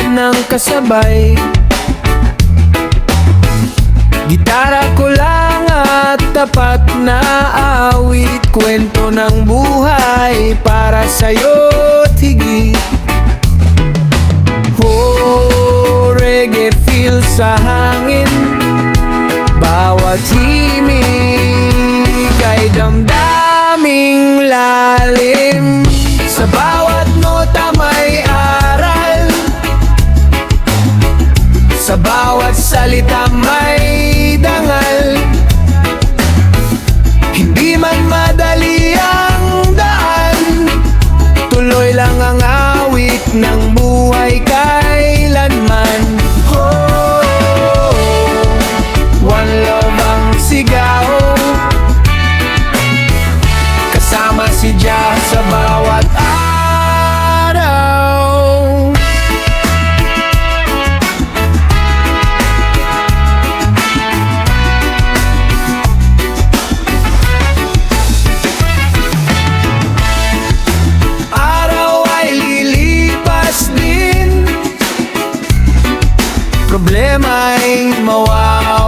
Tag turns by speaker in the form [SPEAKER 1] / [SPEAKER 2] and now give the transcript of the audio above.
[SPEAKER 1] ng kasabay. Gitara ko lang at tapat na awit, kwento ng buhay para sa'yo't higit. Oh, reggae feel sa hangin, bawat himig ay damdaming lalim. Sa bawat nota may aral, sa bawat salita may dangal. Hindi man madali ang daan, tuloy lang ang awit ng buhay kailanman. Oh, one love ang sigaw, kasama si Jah sa bawat araw. Araw ay lilipas din, problema'y mawawala.